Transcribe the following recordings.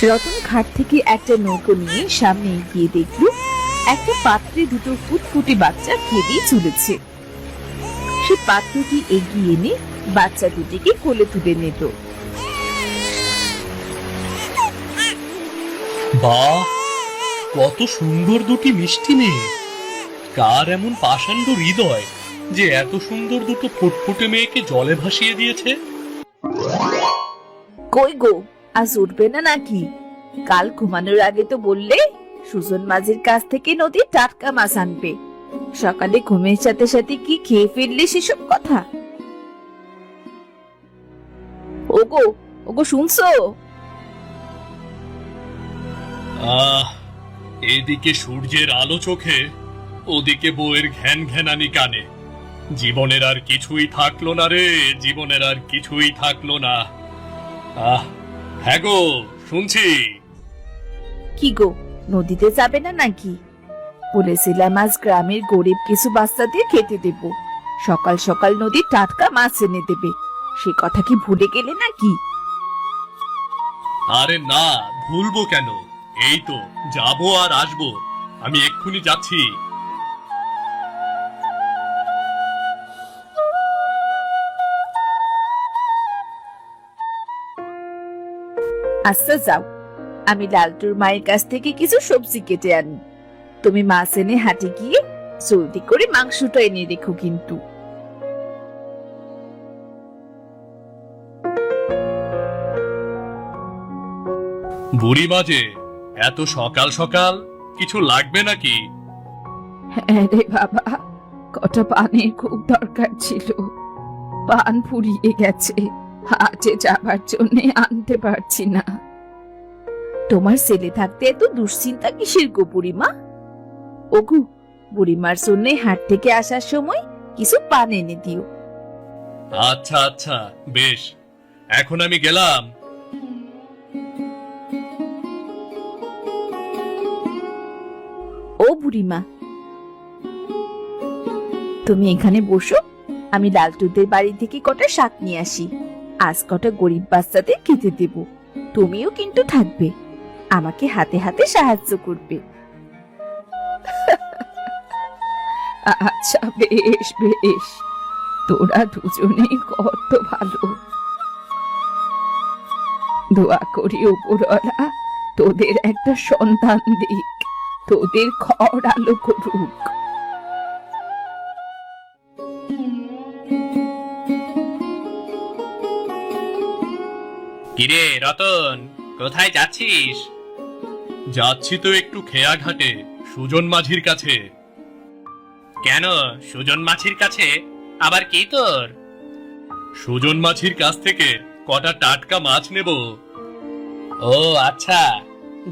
রতন ঘাট থেকে একটা নৌকো নিয়ে সামনে এগিয়ে দেখল একটা পাত্রে দুটো ফুটফুটে বাচ্চা খেয়েই চলেছে। সে পাত্রটি এগিয়ে এনে বাচ্চা দুটিকে কোলে তুলে নিত। বাহ, কত সুন্দর দুটি মিষ্টি মেয়ে! কার এমন পাষাণ্ড হৃদয় যে এত সুন্দর দুটো ফুটফুটে মেয়েকে জলে ভাসিয়ে দিয়েছে? কই গো, আজ উঠবে না নাকি? কাল ঘুমানোর আগে তো বললে সুজন মাঝির কাছ থেকে নদীর টাটকা মাছ আনবে। সকালে ঘুমের সাথে সাথে কি খেয়ে ফেললে সেসব কথা? ওগো ওগো, শুনছো? এদিকে সূর্যের আলো চোখে, ওদিকে বউয়ের ঘ্যান ঘ্যানানি কানে। জীবনের আর কিছুই থাকলো না রে, জীবনের আর কিছুই থাকলো না। হ্যাঁ গো, শুনছি। কি গো, নদীতে যাবে না নাকি? বলেছিলাম আজ গ্রামের গরিব কিছু বাচ্চাদের খেতে দেব, সকাল সকাল নদীর টাটকা মাছ এনে দেবে। সে কথা কি ভুলে গেলে নাকি? আরে না, ভুলবো কেন? এই তো যাবো আর আসবো, আমি এক্ষুনি যাচ্ছি। আচ্ছা যাও, আমি লালটুর মায়ের কাছ থেকে কিছু সবজি কেটে আনি। তুমি মাছ এনে হাটে গিয়ে জলদি করে মাংসটা এনে রেখো কিন্তু। বুড়ি মাঝে এত সকাল সকাল কিছু লাগবে নাকি? হ্যাঁ রে বাবা, কটা পানের খুব দরকার ছিল। পান ফুরিয়ে গেছে, হাটে যাবার জন্য আনতে পারছি না। তোমার ছেলে থাকতে এত দুশ্চিন্তা কিসের গো বুড়িমা? ওগু, বুড়িমার জন্য হাট থেকে আসার সময় কিছু পান এনে দিও। আচ্ছা আচ্ছা, বেশ, এখন আমি গেলাম। ও বুড়িমা, তুমি এখানে বসো, আমি লালটুদের বাড়ি থেকে কটা শাক নিয়ে আসি। আজ কটা গরিব বাচ্চাদের খেতে দেব। তুমিও কিন্তু থাকবে, আমাকে হাতে হাতে সাহায্য করবে। আচ্ছা বেশ বেশ, তোরা দুজনেই কত ভালো। দোয়া করি উপরওয়ালা তোদের একটা সন্তান দিক, তোদের ঘর আলো করুক। কিরে রতন, কোথায় যাচ্ছিস? যাচ্ছি তো একটু খেয়া ঘাটে, সুজন মাঝির কাছে। কেন সুজন মাঝির কাছে? আবার কি তোর? সুজন মাঝির কাছ থেকে কটা টাটকা মাছ নেব। ও আচ্ছা,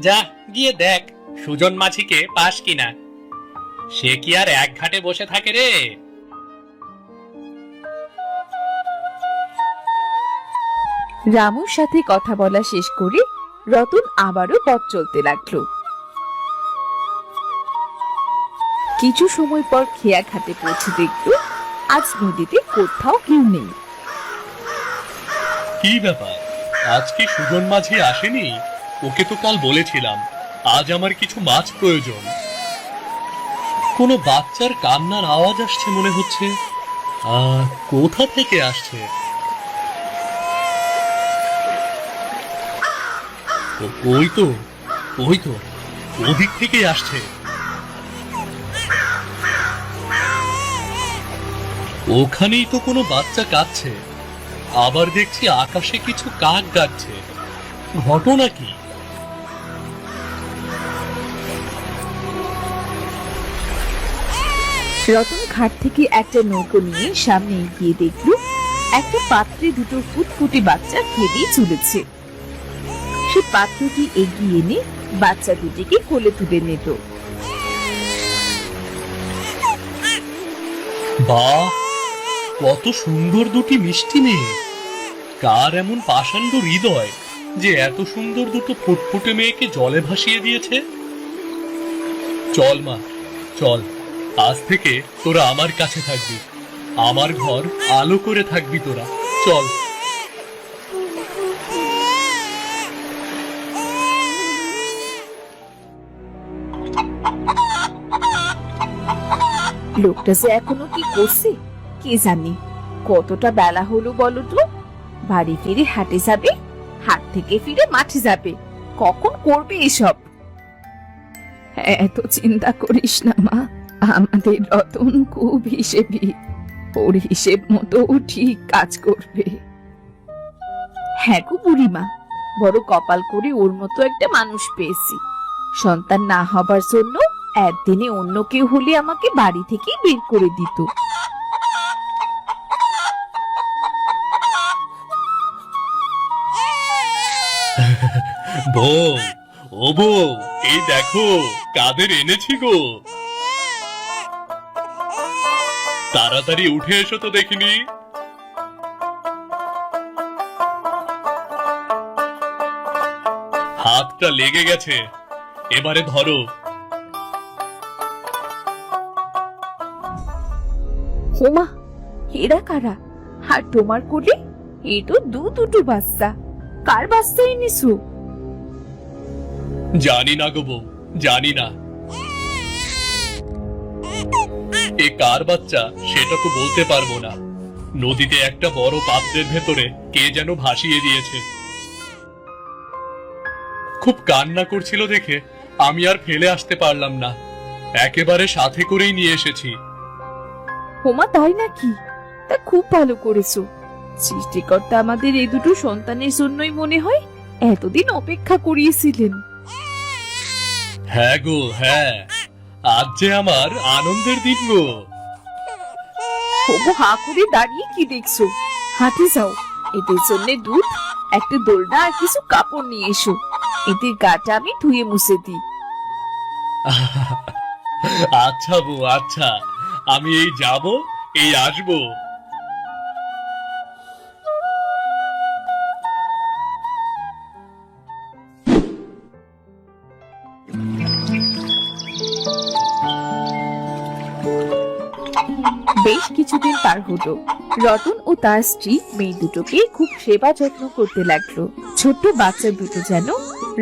যা গিয়ে দেখ সুজন মাঝিকে পাস কিনা। সে কি আর এক ঘাটে বসে থাকে রে? রামুর সাথে কথা বলা শেষ করে রতন আবারও পথ চলতে লাগলো। কিছু সময় পর খেয়া ঘাটে পৌঁছে দেখলো আজ নদীতে কোথাও কেউ নেই। কি ব্যাপার, আজ কি সুজন মাঝি আসেনি? ওকে তো কাল বলেছিলাম আজ আমার কিছু মাছ প্রয়োজন। কোনো বাচ্চার কান্নার আওয়াজ আসছে মনে হচ্ছে। কোথা থেকে আসছে? ওই তো, ওই তো, ওদিক থেকে আসছে। ওখানেই তো কোনো বাচ্চা কাঁদছে, আবার দেখছি আকাশে কিছু কাক ডাকছে। ঘটনা কি? রতন ঘাট থেকে একটা নৌকো নিয়ে সামনে এগিয়ে দেখলো একটা পাত্রে দুটো ফুটফুটে বাচ্চা খেয়েই চলেছে। সে পাত্রটি এগিয়ে এনে বাচ্চা দুটিকে কোলে তুলে নিত। বাহ, কত সুন্দর দুটি মিষ্টি মেয়ে! কার এমন পাষাণ্ড হৃদয় যে এত সুন্দর দুটো ফুটফুটে মেয়েকে জলে ভাসিয়ে দিয়েছে? চল মা, চল, আজ থেকে তোরা আমার কাছে থাকবি, আমার ঘর আলো করে থাকবি তোরা। চল। লোকটা যে এখনো কি করছে কে জানে। কতটা বেলা হলো বলো তো? বাড়ি ফিরে হাটে যাবে, হাট থেকে ফিরে মাঠে যাবে, কখন করবে এসব? এত চিন্তা করিস না মা, আমাদের রতন খুব হিসেবি, ওর হিসেব মতো ও ঠিক কাজ করবে। হ্যাঁ গো বুড়িমা, বড় কপাল করে ওর মতো একটা মানুষ পেয়েছি। সন্তান না হবার জন্য একদিনে অন্য কেউ হলে আমাকে বাড়ি থেকে বের করে দিত। বউ, ও বউ, এই দেখো কাদের এনেছি গো। তাড়াতাড়ি উঠে এসো তো দেখিনি। হাতটা লেগে গেছে, এবারে ধরো। হোমা, এরা কারা? আর তোমার কোলে এই তো দুটো বাচ্চা। কার বাচ্চা এনেছো? জানি না গো বউ, জানি না। এ কার বাচ্চা সেটা তো বলতে পারবো না। নদীতে একটা বড় পাত্রের ভেতরে কে যেন ভাসিয়ে দিয়েছে। খুব কান্না করছিল দেখে আমি আর ফেলে আসতে পারলাম না, একেবারে সাথে করেই নিয়ে এসেছি। হোমা, তাই নাকি? তা খুব ভালো করেছো। সৃষ্টিকর্তা আমাদের এই দুটো সন্তানের জন্যই মনে হয় এতদিন অপেক্ষা করিয়েছিলেন। হ্যাঁ গো হ্যাঁ, আজ যে আমার আনন্দের দিন গো। হোমা, হা করে দাঁড়িয়ে কি দেখছো? হাঁটে যাও, এদের জন্য দুধ, একটা দোলনা আর কিছু কাপড় নিয়ে এসো। এদের গাটা আমি ধুয়ে মুছে দিই। আচ্ছা বউ, আচ্ছা, আমি এই যাব, এই আসবো। বেশ কিছুদিন পার হলো। রতন ও তার স্ত্রী মেয়ে দুটোকে খুব সেবা যত্ন করতে লাগলো। ছোট্ট বাচ্চা দুটো যেন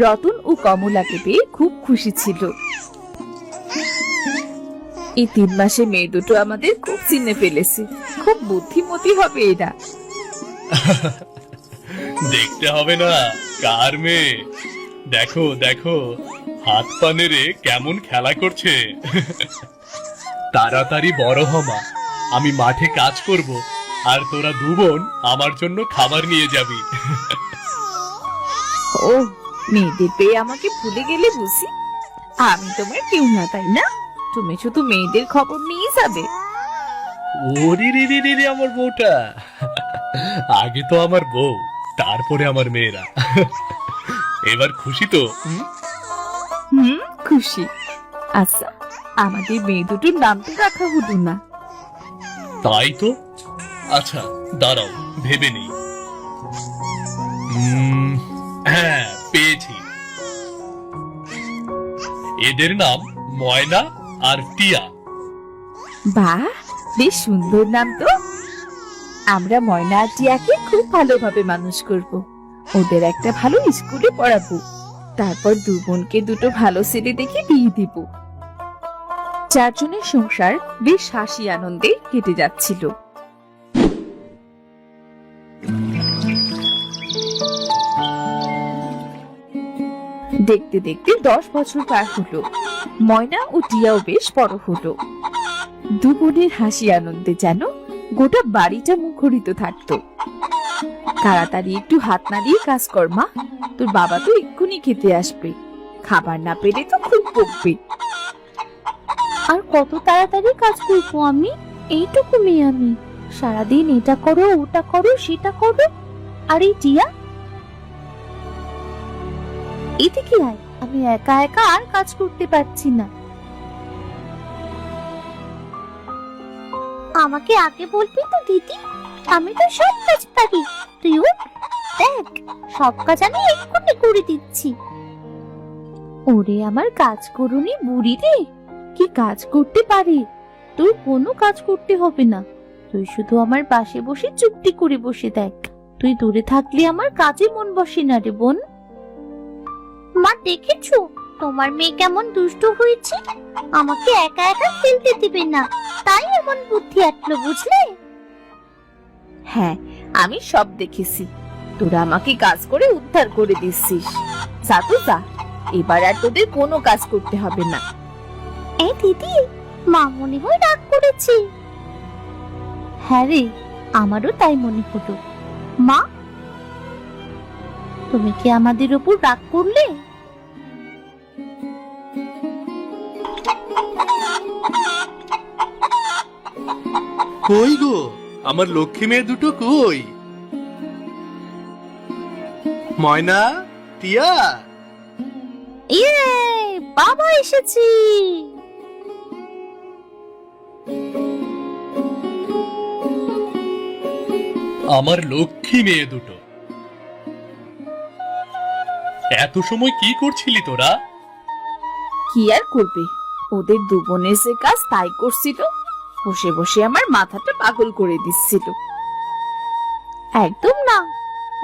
রতন ও কমলাকে পেয়ে খুব খুশি ছিল। এই 3 মাসে মেয়ে দুটো আমাদের খুব চিনে ফেলেছে। খুব বুদ্ধিমতী হবে এরা। দেখতে হবে না কার মেয়ে। দেখো দেখো, হাত পা নেড়ে কেমন খেলা করছে। তাড়াতাড়ি বড় হ মা, আমি মাঠে কাজ করব, আর তোরা দু বোন আমার জন্য খাবার নিয়ে যাবি। ও, মেয়েদের পেয়ে আমাকে ভুলে গেলে বুঝি? আমি তোমার কেউ না, তাই না? তুমি শুধু মেয়েদের খবর নিয়ে যাবে। ওরে রে রে রে রে, আমার বউটা। আগে তো আমার বউ, তারপরে আমার মেয়েরা। এবার খুশি তো? খুশি। আচ্ছা, আমাদের মেয়ে দুটোর নাম তো রাখা হলো না। তাই তো। আচ্ছা দাঁড়াও, ভেবে নেই। হ্যাঁ, পেয়েছি। এদের নাম ময়না আর টিয়া। বাহ, বেশ সুন্দর নাম তো। আমরা ময়না আর টিয়াকে খুব ভালোভাবে মানুষ করব। ওদের একটা ভালো স্কুলে পড়াবো, তারপর দু বোনকে দুটো ভালো ছেলে দেখে বিয়ে দিব। চারজনের সংসার বেশ হাসি আনন্দে কেটে যাচ্ছিল। দেখতে দেখতে 10 বছর পার হলো। ময়না ও টিয়াও বেশ বড় হলো। দু বোনের হাসি আনন্দে যেন গোটা বাড়িটা মুখরিত থাকতো। তাড়াতাড়ি একটু হাত নাড়িয়ে কাজ কর মা, তোর বাবা তো এক্ষুনি খেতে আসবে। খাবার না পেলে তো খুব বকবে। আর কত তাড়াতাড়ি কাজ করবো আমি? এইটুকু মেয়ে আমি, সারাদিন এটা করো ওটা করো সেটা করো। আর এই টিয়া, এদিকে আয়, আমি একা একা আর কাজ করতে পারছি না। আমাকে আগে বলবি তো দিদি, আমি তো সব কাজ পারি। তুই উঠ, দেখ সব কাজ আমি এক্ষুনি করে দিচ্ছি। ওরে আমার কাজ করুনি বুড়ি রে, কি কাজ করতে পারে। তোর কোনো কাজ করতে হবে না, তুই শুধু আমার পাশে বসে চুপটি করে বসে দেখ। তুই দূরে থাকলে আমার কাজে মন বসে না রে বোন। মা দেখেছো, তোমার মেয়ে কেমন দুষ্ট হয়েছে, আমাকে একা একা খেলতে দিবে না, তাই এমন বুদ্ধি আটলো, বুঝলে? হ্যাঁ, আমি সব দেখেছি। তোরা আমাকে কাজ করে উদ্ধার করে দিচ্ছিস। যা তো যা, এবার আর তোদের কোনো কাজ করতে হবে না। এই দিদি, মা মনে হয় রাগ করেছে। হ্যাঁ রে, আমারও তাই মনে হলো। মা, তুমি কি আমাদের উপর রাগ করলে? কই গো, আমার লক্ষ্মী মেয়ে দুটো কই? ময়না, টিয়া, ইয়ে, বাবা এসেছি। আমার লক্ষ্মী মেয়ে দুটো। এত সময় কি করছিলি তোরা? কি আর করবে, ওদের দু বোনের যে কাজ তাই করছিল। বসে বসে আমার মাথাটা পাগল করে দিচ্ছিল। একদম না,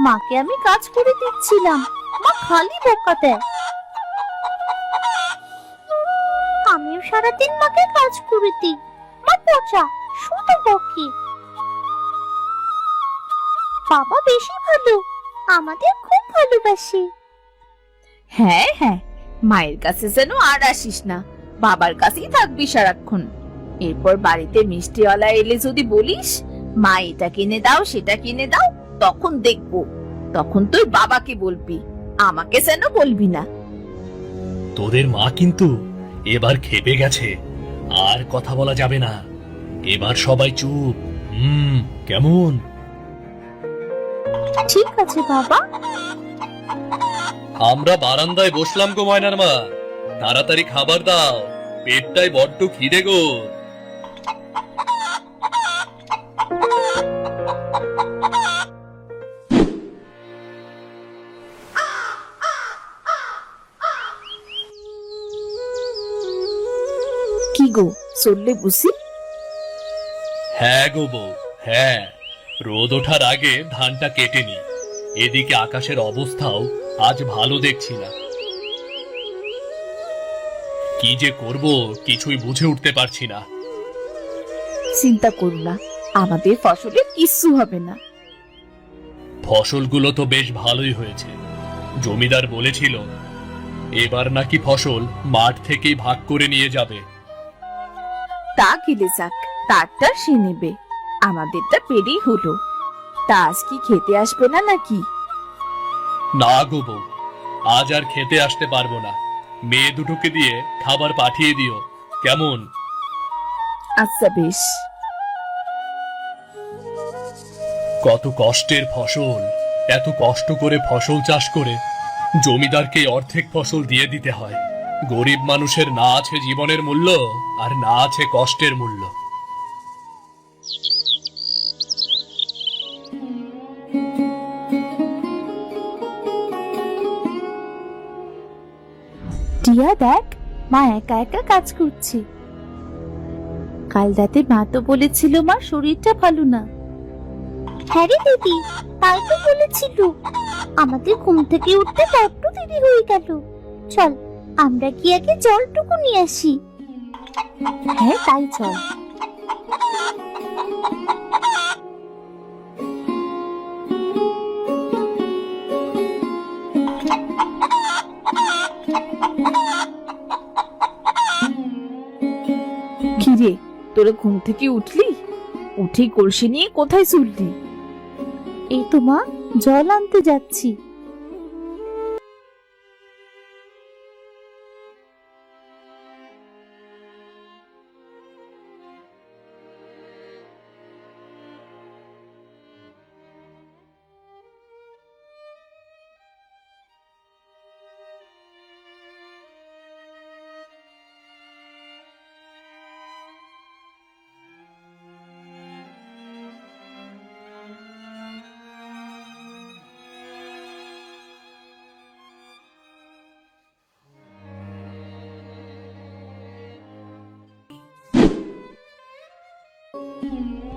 মাকে আমি কাজ করে দিচ্ছিলাম, মা খালি বকা দেয়। আমিও সারাদিন মাকে কাজ করে দিই, মা পচা, শুধু বকে। বাবা বেশি ভালো, আমাদের খুব ভালোবাসে। হ্যাঁ হ্যাঁ, মায়ের কাছে যেন আর আসিস না, বাবার কাছেই থাকবি সারাক্ষণ। এরপর বাড়িতে মিষ্টিওয়ালা এলে যদি বলিস মা এটা কিনে দাও সেটা কিনে দাও, তখন দেখবো। তখন তুই বাবাকে বলবি, আমাকে যেন বলবি না। তোদের মা কিন্তু এবার খেপে গেছে, আর কথা বলা যাবে না। এবার সবাই চুপ। কেমন? ঠিক আছে বাবা। আমরা বারান্দায় বসলাম গো ময়নার মা, তাড়াতাড়ি খাবার দাও, পেটটাই বড্ড খিদে গো। কি গো, চললে বুঝি? হ্যাঁ গো বউ, হ্যাঁ। রোদ ওঠার আগে ধানটা কেটে নি। এদিকে আকাশের অবস্থাও আজ ভালো দেখছি না। কি যে করব কিছুই বুঝে উঠতে পারছি না। চিন্তা করো না, আমাদের ফসলে কিচ্ছু হবে না। ফসলগুলো তো বেশ ভালোই হয়েছে। জমিদার বলেছিল এবার নাকি ফসল মাঠ থেকেই ভাগ করে নিয়ে যাবে। তা গেলে যাক, তারটা সে নেবে, আমাদেরটা পেরেই হলো। তা আজ কি খেতে আসবে না নাকি? না গো বউ, আজ আর খেতে আসতে পারবো না। মেয়ে দুটোকে দিয়ে খাবার পাঠিয়ে দিও, কেমন? আচ্ছা বেশ। কত কষ্টের ফসল, এত কষ্ট করে ফসল চাষ করে জমিদারকে অর্ধেক ফসল দিয়ে দিতে হয়। গরিব মানুষের না আছে জীবনের মূল্য, আর না আছে কষ্টের মূল্য। টিয়া দেখ, মা একা একা কাজ করছে। কাল রাতে মা তো বলেছিল মা শরীরটা ভালো না। হ্যাঁ রে দিদি, তাই তো বলেছিল। আমাদের ঘুম থেকে উঠতে বড্ড দেরি হয়ে গেল। চল, আমরা কি আগে জলটুকু নিয়ে আসি। হ্যাঁ তাই চল। কিরে, তোরা ঘুম থেকে উঠলি? উঠেই কলসি নিয়ে কোথায় চললি? এই তো মা, জল আনতে যাচ্ছি।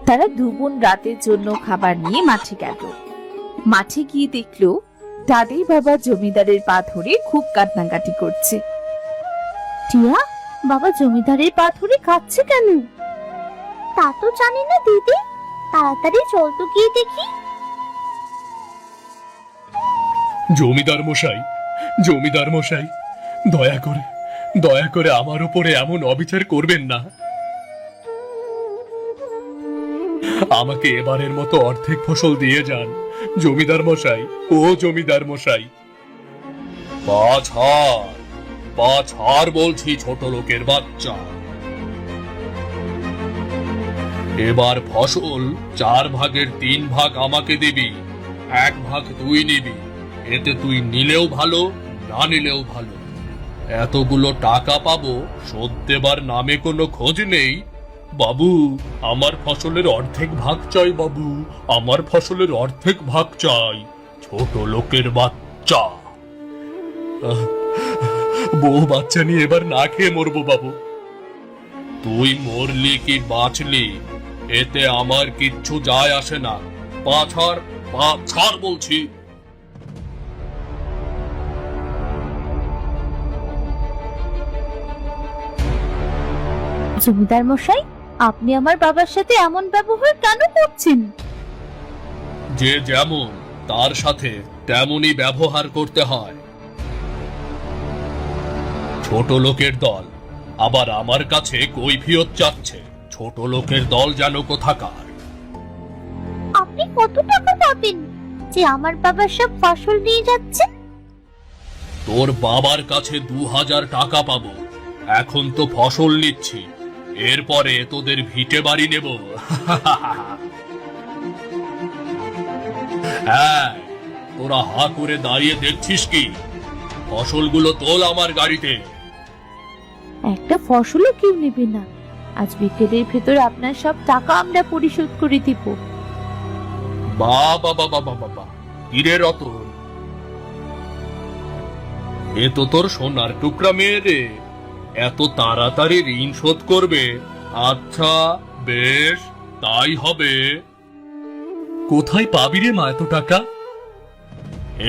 তারা দু বোন রাতের জন্য খাবার নিয়ে মাঠে গেল। মাঠে গিয়ে দেখলো দাদি বাবা জমিদারের পা ধরে খুব কান্নাকাটি করছে। টিয়া, বাবা জমিদারের পা ধরে কাঁদছে কেন? তা তো জানি না দিদি, তাড়াতাড়ি চল তো গিয়ে দেখি। জমিদার মশাই, জমিদার মশাই, দয়া করে আমার উপরে এমন অবিচার করবেন না। আমাকে এবারের মতো অর্ধেক ফসল দিয়ে যান জমিদার মশাই, ও জমিদার মশাই। পা ছাড় বলছি, ছোট লোকের বাচ্চা। এবার ফসল 4 ভাগের 3 ভাগ আমাকে দিবি, 1 ভাগ তুই নিবি। এতে তুই নিলেও ভালো, না নিলেও ভালো। এতগুলো টাকা পাবো, শোধ দেবার নামে কোনো খোঁজ নেই। বাবু, আমার ফসলের অর্ধেক ভাগ চাই বাবু, আমার ফসলের অর্ধেক ভাগ চাই, ছোট লোকের বাচ্চা। বউ বাচ্চা নিয়ে এবার না খেয়ে মরবো বাবু। তুই মরলি কি বাঁচলি এতে আমার কিচ্ছু যায় আসে না। পা ছাড় বলছি। জমিদার মশাই, আপনি আমার বাবার সাথে এমন ব্যবহার কেন করছেন? যে যেমন তার সাথে তেমনই ব্যবহার করতে হয়। ছোট লোকের দল আবার আমার কাছে কৈফিয়ত চাচ্ছে। ছোট লোকের দল যেন কোথাকার। আপনি কত টাকা পাবেন যে আমার বাবার সব ফসল নিয়ে যাচ্ছে? তোর বাবার কাছে 2000 টাকা পাবো। এখন তো ফসল নিচ্ছি, এরপরে তোদের ভিটে বাড়ি নেব। হ্যাঁ, তোরা হা করে দাঁড়িয়ে দেখছিস কি? ফসলগুলো তোল আমার গাড়িতে। একটা ফসলও কেউ নেবে না। আজ বিকেলের ভেতর আপনার সব টাকা আমরা পরিশোধ করে দিব। বাবা বাবা বাবা বাবা, হিরে রতন, এ তো তোর সোনার টুকরা মেয়ে রে। এত তাড়াতাড়ি ঋণ শোধ করবে? আচ্ছা বেশ, তাই হবে। কোথায় পাবি রে মা এত টাকা?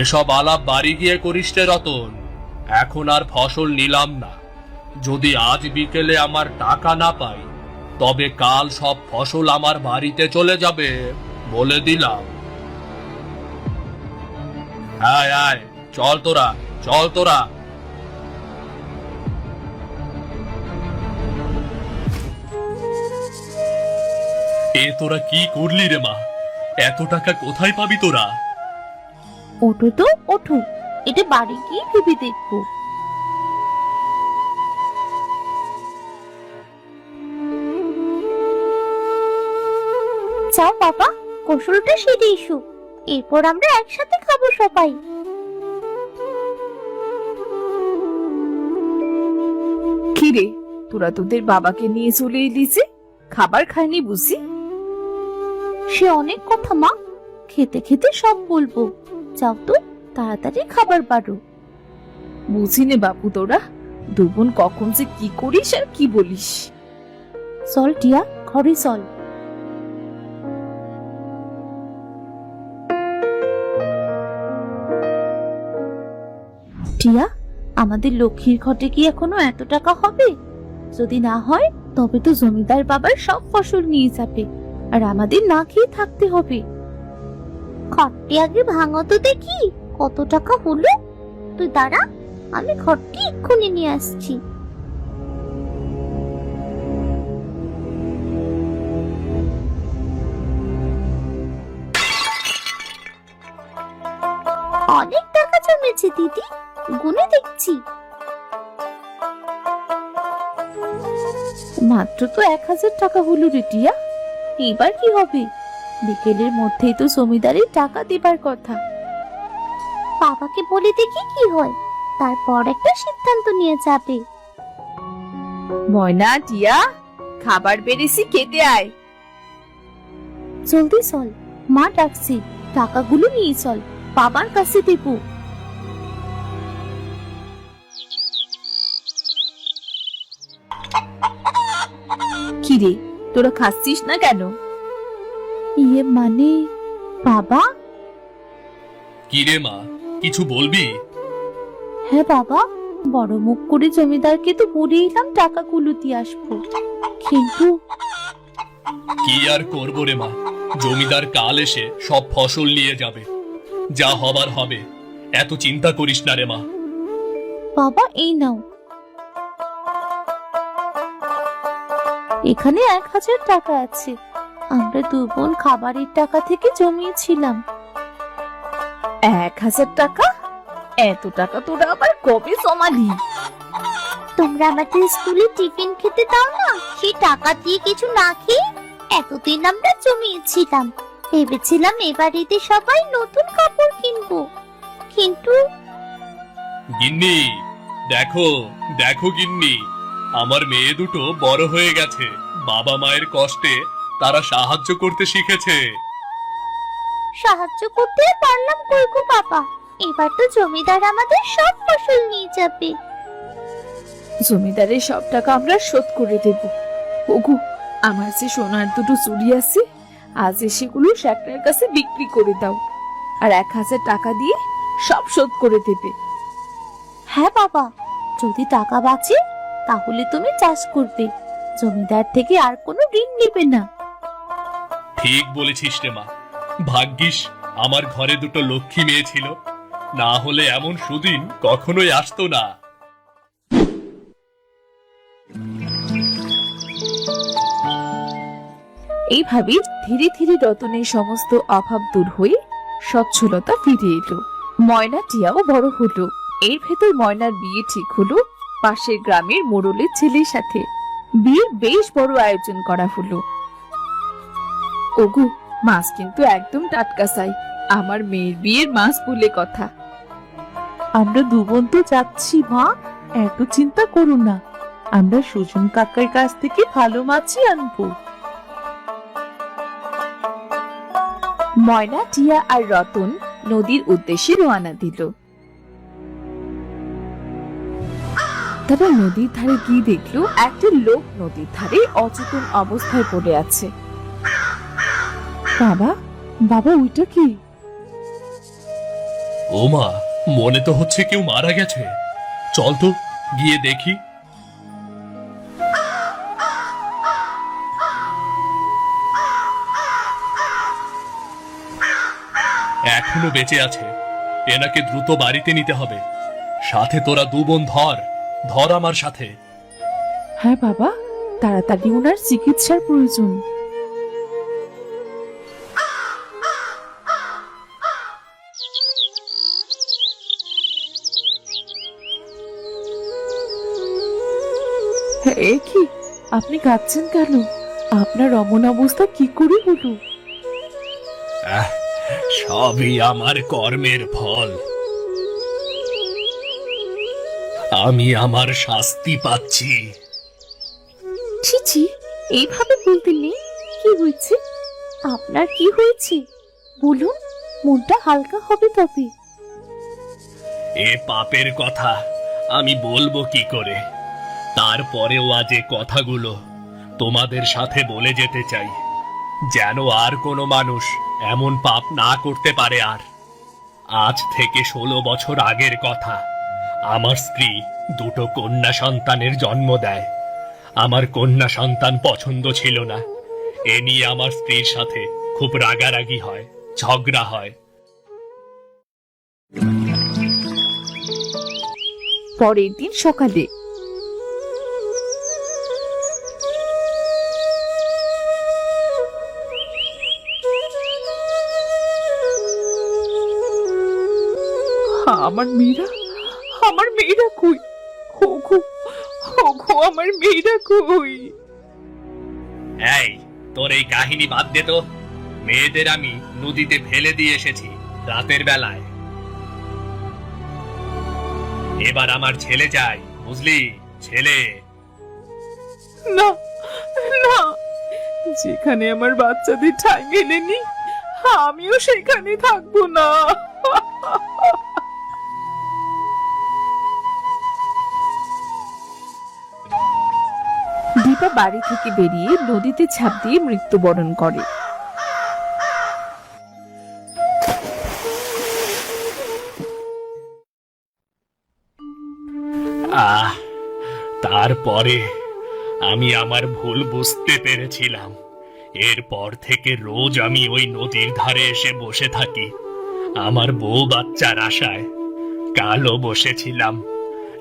এসব আলাপ বাড়ি গিয়ে করিস রে রতন। এখন আর ফসল নিলাম না। যদি আজ বিকেলে আমার টাকা না পাই, তবে কাল সব ফসল আমার বাড়িতে চলে যাবে, বলে দিলাম। আয় আয়, চল তোরা। এ তোরা কি করলি রে মা? এত টাকা কোথায় পাবি তোরা? ওঠো, এটা বাড়ি গিয়ে ভেবে দেখবো। যাও বাবা, ফসলটা সেরে এসো, এরপর আমরা একসাথে খাবো সবাই। কিরে, তোরা তোদের বাবাকে নিয়ে চলে এলি যে? খাবার খায়নি বুঝি? সে অনেক কথা মা, খেতে খেতে সব বলবো। যাও তো, তাড়াতাড়ি খাবার বাড়ো। বুঝি নে বাপু, তোরা দুই বোন কখন যে কি করিস আর কি বলিস। চল টিয়া, ঘরে চল। টিয়া, আমাদের লক্ষ্মীর ঘটে কি এখনো এত টাকা হবে? যদি না হয় তবে তো জমিদার বাবার সব ফসল নিয়ে যাবে, আর আমাদের না খেয়ে থাকতে হবে। ঘরটি আগে ভাঙো তো দেখি কত টাকা হলো। তুই দাঁড়া, আমি ঘরটি এক্ষুনি নিয়ে আসছি। অনেক টাকা জমেছে দিদি, গুনে দেখছি। মাত্র তো 1000 টাকা হলো রে টিয়া। এবার কি হবে? বিকেলের মধ্যেই তো জমিদারের টাকা দেবার কথা। বাবাকে বলে দেখি কি হয়, তারপর একটা সিদ্ধান্ত নিয়ে যাবে। ময়না, টিয়া, খাবার বেড়েছি, খেতে আয়। জলদি চল, মা ডাকছি। টাকাগুলো নিয়ে চল, বাবার কাছে দেব। কিরে, তোরা খাচ্ছিস না কেন? ইয়ে মানে বাবা। কি রে মা, কিছু বলবি? হ্যাঁ বাবা, বড় মুখ করে জমিদারকে তো বলে এলাম টাকাগুলো দিয়ে আসবো, কিন্তু কি আর করবো রে মা, জমিদার কাল এসে সব ফসল নিয়ে যাবে। যা হবার হবে, এত চিন্তা করিস না রে মা। বাবা এই নাও, এখানে 1000 টাকা আছে। আমরা দু বোন খাবারের টাকা থেকে জমিয়েছিলাম। 1000 টাকা? এত টাকা তোরা আবার কবে জমালি? তোমরা আমাদের স্কুলে টিফিন খেতে দাও না, সেই টাকা দিয়ে কিছু না খেয়ে এতদিন আমরা জমিয়েছিলাম। ভেবেছিলাম এবার ঈদে সবাই নতুন কাপড় কিনবো, কিন্তু গিন্নি, দেখো দেখো গিন্নি, আমার মেয়ে দুটো বড় হয়ে গেছে। বাবা মায়ের কষ্টে তারা সাহায্য করতে শিখেছে। সাহায্য করতে পারলাম কই গো বাবা, এবার তো জমিদার আমাদের সব ফসল নিয়ে যাবে। জমিদারের সব টাকা আমরা শোধ করে দেব। ওগো, আমার যে সোনার দুটো চুড়ি আছে, আজ সেগুলো শেখরার কাছে বিক্রি করে দাও, আর 1000 টাকা দিয়ে সব শোধ করে দেবে। হ্যাঁ বাবা, যদি টাকা বাঁচে তাহলে তুমি চাষ করবে, জমিদার থেকে আর কোনো ঋণ নেবে না। ঠিক বলেছিস রে মা, ভাগ্যিস আমার ঘরে দুটো লক্ষ্মী মেয়ে ছিল, না হলে এমন সুদিন কখনোই আসতো না। এইভাবে ধীরে ধীরে রতনের সমস্ত অভাব দূর হয়ে সচ্ছলতা ফিরে এলো। ময়না টিয়াও বড় হলো। এর ভেতর ময়নার বিয়ে ঠিক হলো পাশের গ্রামের মোড়লের ছেলের সাথে। বিয়ের বেশ বড় আয়োজন করা হলো। ওগো, মাছ কিন্তু একদম টাটকা চাই, আমার মেয়ের বিয়ের মাছ বলে কথা। আমরা দু বোন তো যাচ্ছি মা, এত চিন্তা করো না, আমরা সুজন কাকার কাছ থেকে ভালো মাছই আনবো। ময়না, টিয়া আর রতন নদীর উদ্দেশ্যে রওনা দিল। তারা নদীর ধারে গিয়ে দেখলো একটা লোক নদীর ধারে অচেতন অবস্থায় পড়ে আছে। বাবা, বাবা ওইটা কি? ও মা, মনে তো হচ্ছে কেউ মারা গেছে। চল তো গিয়ে দেখি। এখনো বেঁচে আছে, এনাকে দ্রুত বাড়িতে নিতে হবে। সাথে তোরা দু বোন ধর ধর আমার সাথে। হ্যাঁ বাবা, তাড়াতাড়ি ওনার চিকিৎসার প্রয়োজন। এ কি, আপনি কাঁদছেন কেন? আপনার অমন অবস্থা কি করে হলো? সবই আমার কর্মের ফল। আমি আমার শাস্তি পাচ্ছি। ছি ছি, এইভাবে বলতে নেই। কি হয়েছে? আপনার কি হয়েছে বলুন, মনটা হালকা হবে তবে। এ পাপের কথা আমি বলবো কি করে? তারপরেও আজ এ কথাগুলো তোমাদের সাথে বলে যেতে চাই, যেন আর কোনো মানুষ এমন পাপ না করতে পারে। আর আজ থেকে 16 বছর আগের কথা, আমার স্ত্রী দুটো কন্যা সন্তানের জন্ম দেয়। আমার কন্যা সন্তান পছন্দ ছিল না, এ নিয়ে আমার স্ত্রীর সাথে খুব রাগারাগি হয়, ঝগড়া হয়। পরের দিন সকালে আমার মেয়েরা, আমার মেয়েরা কই? ওগো, ওগো, আমার মেয়েরা কই? এই, তোর এই কাহিনী বাদ দে তো। মেয়েদের আমি নদীতে ফেলে দিয়ে এসেছি রাতের বেলায়। এবার আমার ছেলে চাই, বুঝলি? ছেলে। না না, যেখানে আমার বাচ্চাদের ঠাঁই মেলেনি, আমিও সেখানে থাকবো না। দীপা বাড়ি থেকে বেরিয়ে নদীতে ঝাঁপ দিয়ে মৃত্যুবরণ করে। আহ তারপরে আমি আমার ভুল বুঝতে পেরেছিলাম। এরপর থেকে রোজ আমি ওই নদীর ধারে এসে বসে থাকি আমার বউ বাচ্চার আশায়। কালও বসেছিলাম,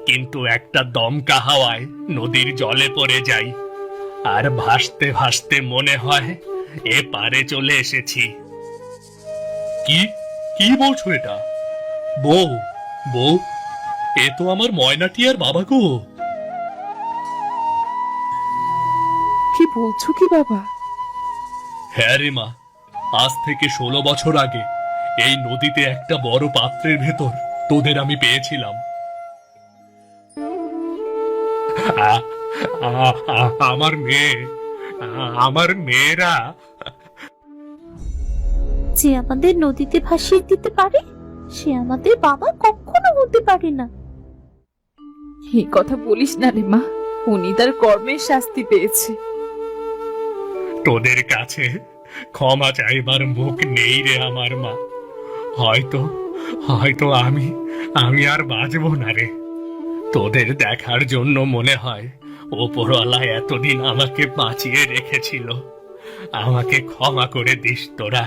কিন্তু একটা দমকা হাওয়ায় নদীর জলে পড়ে যাই, আর ভাসতে ভাসতে মনে হয় এ পারে চলে এসেছি। কি কি বলছো এটা? বউ, বউ, এ তো আমার ময়নাটিয়ার বাবা গো। কি বলছো কি বাবা? হ্যাঁ রে মা, আজ থেকে 16 বছর আগে এই নদীতে একটা বড় পাত্রের ভেতর তোদের আমি পেয়েছিলাম। আমার মেয়ে, আমার মেয়েরা। যে আমাদের নদীতে ভাসিয়ে দিতে পারে সে আমাদের বাবা কখনো হতে পারে না। এই কথা বলিস না রে মা, উনি তার কর্মের শাস্তি পেয়েছে। তোদের কাছে ক্ষমা চাইবার মুখ নেই রে আমার মা। হয়তো হয়তো আমি আর বাঁচবো না রে। তোদের দেখার জন্য মনে হয় ওপরওয়ালা এতদিন আমাকে বাঁচিয়ে রেখেছিল। আমাকে ক্ষমা করে দিস তোরা।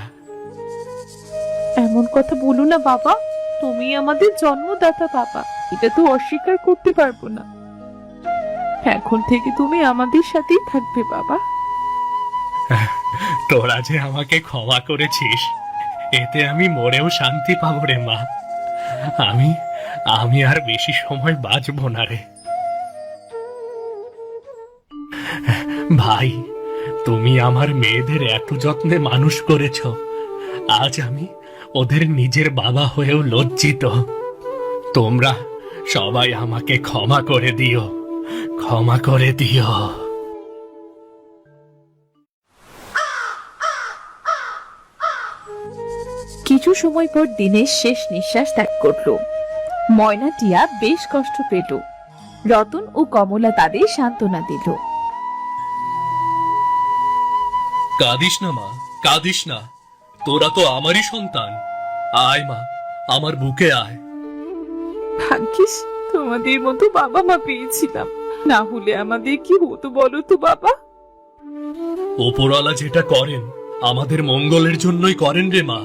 এমন কথা বলো না বাবা, তুমি আমাদের জন্মদাতা বাবা, এটা তো অস্বীকার করতে পারবো না। এখন থেকে তুমি আমাদের সাথেই থাকবে বাবা। তোরা যে আমাকে ক্ষমা করেছিস, এতে আমি মরেও শান্তি পাবো রে মা। আমি আর বেশি সময় বাঁচবো না রে। ভাই, তুমি আমার মেয়েদের এত যত্নে মানুষ করেছ, আজ আমি ওদের নিজের বাবা হয়েও লজ্জিত। তোমরা সবাই আমাকে ক্ষমা করে দিও, ক্ষমা করে দিও। কিছু সময় পর দিনের শেষ নিঃশ্বাস ত্যাগ করল। ময়না টিয়া বেশ কষ্ট পেল। রতন ও কমলা তাদের সান্ত্বনা দিল। কাঁদিস না মা, কাঁদিস না। তোরা তো আমারই সন্তান। আয় মা, আমার বুকে আয়। ভাগ্যিস তোমাদের মতো বাবা মা পেয়েছিলাম, না হলে আমাদের কি হতো বলো তো বাবা। ওপরওয়ালা যেটা করেন আমাদের মঙ্গলের জন্যই করেন রে মা।